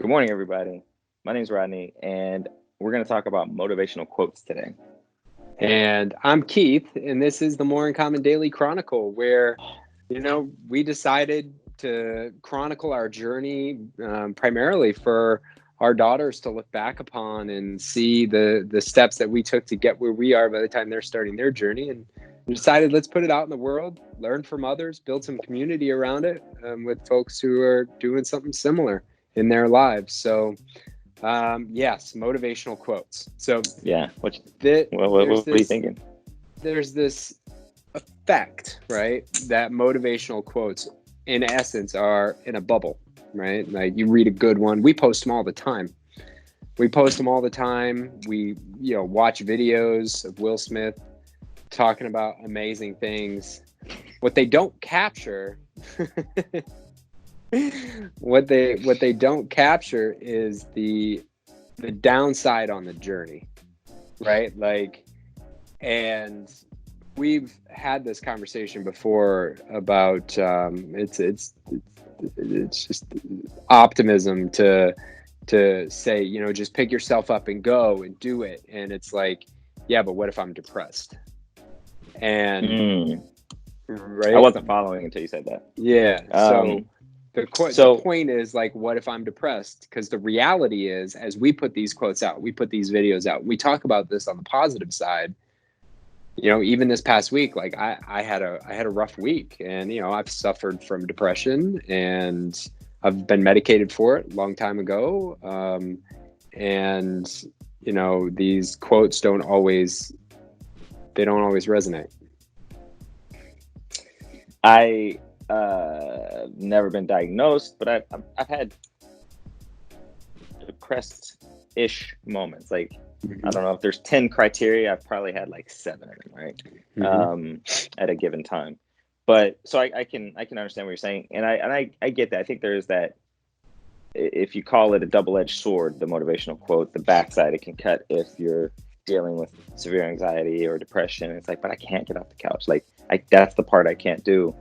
Good morning, everybody. My name is Rodney, and we're going to talk about motivational quotes today. And I'm Keith, and this is the More in Common Daily Chronicle, where, we decided to chronicle our journey primarily for our daughters to look back upon and see the steps that we took to get where we are by the time they're starting their journey. And we decided, let's put it out in the world, learn from others, build some community around it with folks who are doing something similar in their lives. So yes, motivational quotes. So Yeah. What there's are you this thinking? there's this effect, right? That motivational quotes, in essence, are in a bubble, right? Like you read a good one. We post them all the time. We watch videos of Will Smith talking about amazing things. What they don't capture what they don't capture is the downside on the journey, right? Like, and we've had this conversation before about it's just optimism to say, just pick yourself up and go and do it. And it's like, yeah, but what if I'm depressed? And right, I wasn't following until you said that. yeah. So the point is, like, what if I'm depressed? Because the reality is, as we put these quotes out, we put these videos out, we talk about this on the positive side. Even this past week, like I had a rough week, and I've suffered from depression, and I've been medicated for it a long time ago. And these quotes don't always resonate. I never been diagnosed, but I've had depressed-ish moments. Like, I don't know if there's 10 criteria. I've probably had like 7 of them, right? At a given time. But so I can understand what you're saying, and I get that. I think there is that, if you call it a double-edged sword, the motivational quote, the backside it can cut if you're dealing with severe anxiety or depression. It's like, but I can't get off the couch. Like, that's the part I can't do.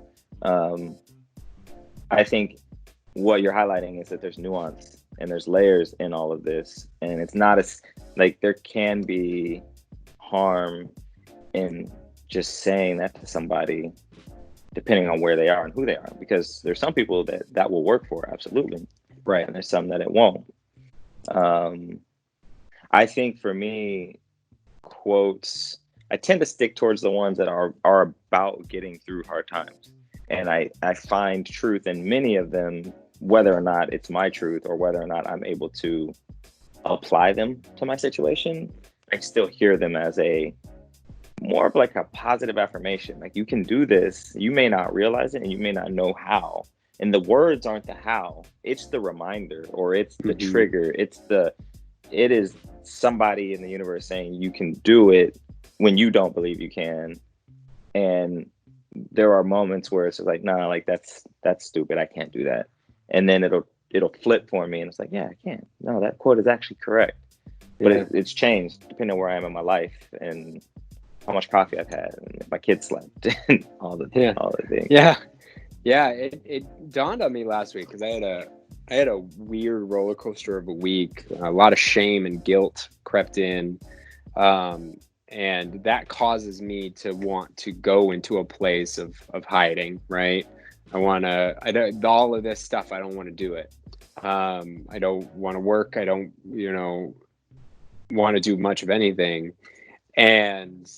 I think what you're highlighting is that there's nuance and there's layers in all of this, and it's not as like there can be harm in just saying that to somebody, depending on where they are and who they are, because there's some people that will work for, absolutely, right, and there's some that it won't. I think for me, quotes, I tend to stick towards the ones that are about getting through hard times, and I find truth in many of them, whether or not it's my truth or whether or not I'm able to apply them to my situation. I still hear them as a more of like a positive affirmation. Like, you can do this. You may not realize it and you may not know how. And the words aren't the how. It's the reminder, or it's the trigger. It is somebody in the universe saying you can do it when you don't believe you can. And there are moments where it's like, nah, like that's stupid. I can't do that. And then it'll flip for me, and it's like, yeah, I can. No, that quote is actually correct. But yeah. it's changed depending on where I am in my life and how much coffee I've had and if my kids slept and all the things. Yeah. It dawned on me last week because I had a weird roller coaster of a week. A lot of shame and guilt crept in, and that causes me to want to go into a place of hiding. Right. All of this stuff, I don't want to do it. I don't want to work. I don't, want to do much of anything. And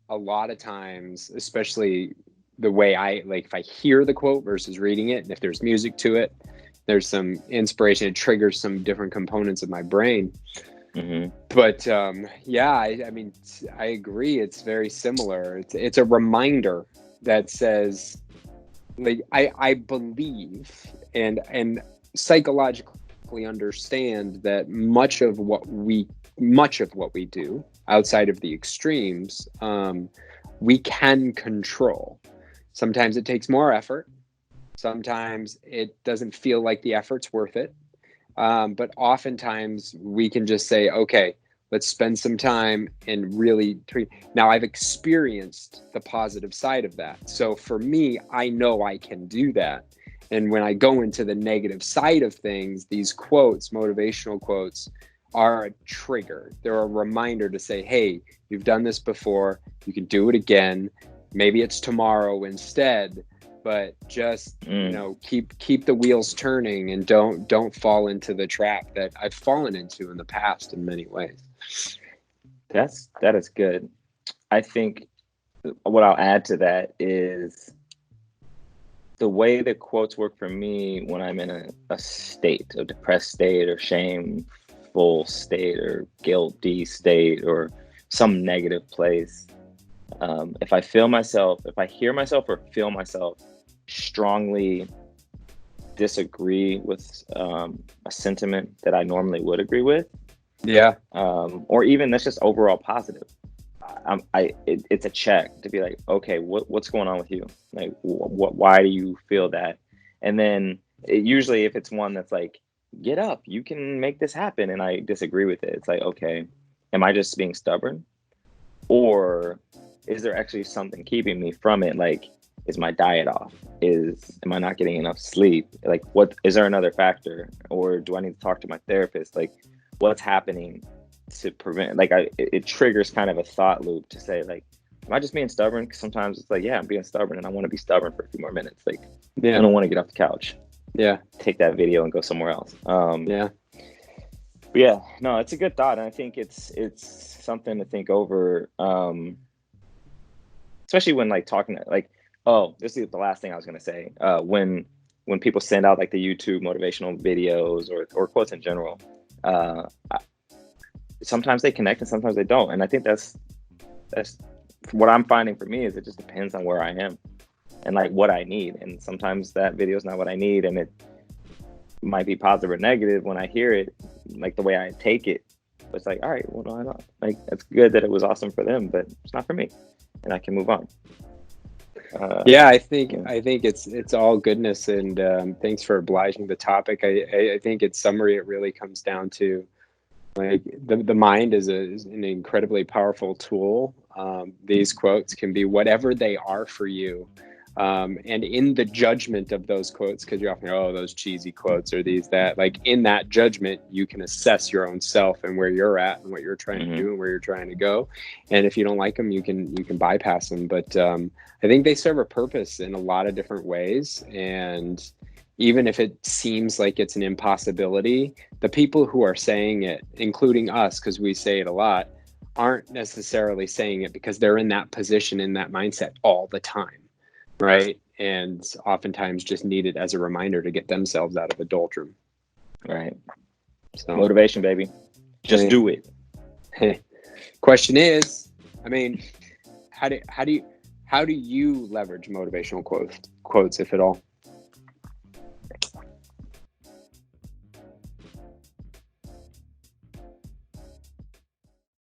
a lot of times, especially the way if I hear the quote versus reading it, and if there's music to it, there's some inspiration, it triggers some different components of my brain. But I mean, I agree. It's very similar. It's a reminder that says, like, I believe and psychologically understand that much of what we do outside of the extremes, we can control. Sometimes it takes more effort. Sometimes it doesn't feel like the effort's worth it. But oftentimes we can just say, okay, let's spend some time and really treat. Now, I've experienced the positive side of that. So for me, I know I can do that. And when I go into the negative side of things, these quotes, motivational quotes, are a trigger. They're a reminder to say, hey, you've done this before. You can do it again. Maybe it's tomorrow instead, but just, keep the wheels turning, and don't fall into the trap that I've fallen into in the past in many ways. That is good. I think what I'll add to that is the way the quotes work for me when I'm in a state, a depressed state or shameful state or guilty state or some negative place. If I hear myself or feel myself strongly disagree with a sentiment that I normally would agree with, or even that's just overall positive, it's a check to be like, okay, what's going on with you? Like, why do you feel that? And then usually if it's one that's like, get up, you can make this happen, and I disagree with it, it's like, okay, am I just being stubborn, or is there actually something keeping me from it? Like, is my diet off? Am I not getting enough sleep? Like, what is there another factor, or do I need to talk to my therapist? Like, what's happening to prevent, like, it triggers kind of a thought loop to say, like, am I just being stubborn? Because sometimes it's like, yeah, I'm being stubborn, and I want to be stubborn for a few more minutes. Like, I don't want to get off the couch. Take that video and go somewhere else. But yeah, no, it's a good thought, and I think it's something to think over, especially when, like, talking, like, oh, this is the last thing I was going to say. When people send out, like, the YouTube motivational videos or quotes in general, sometimes they connect and sometimes they don't. And I think that's what I'm finding for me, is it just depends on where I am and, like, what I need. And sometimes that video is not what I need, and it might be positive or negative when I hear it, like the way I take it. But it's like, all right, well, no, I don't, like, it's good that it was awesome for them, but it's not for me, and I can move on. I think it's all goodness, and thanks for obliging the topic. I think in summary, it really comes down to, like, the mind is an incredibly powerful tool. These quotes can be whatever they are for you. And in the judgment of those quotes, because you often go, oh, those cheesy quotes or these, that, like, in that judgment, you can assess your own self and where you're at and what you're trying to do and where you're trying to go. And if you don't like them, you can bypass them. But I think they serve a purpose in a lot of different ways. And even if it seems like it's an impossibility, the people who are saying it, including us, because we say it a lot, aren't necessarily saying it because they're in that position, in that mindset all the time. Right. And oftentimes just need it as a reminder to get themselves out of the doldrum. Right. So motivation, baby. Just do it. Question is, I mean, how do you leverage motivational quotes, if at all?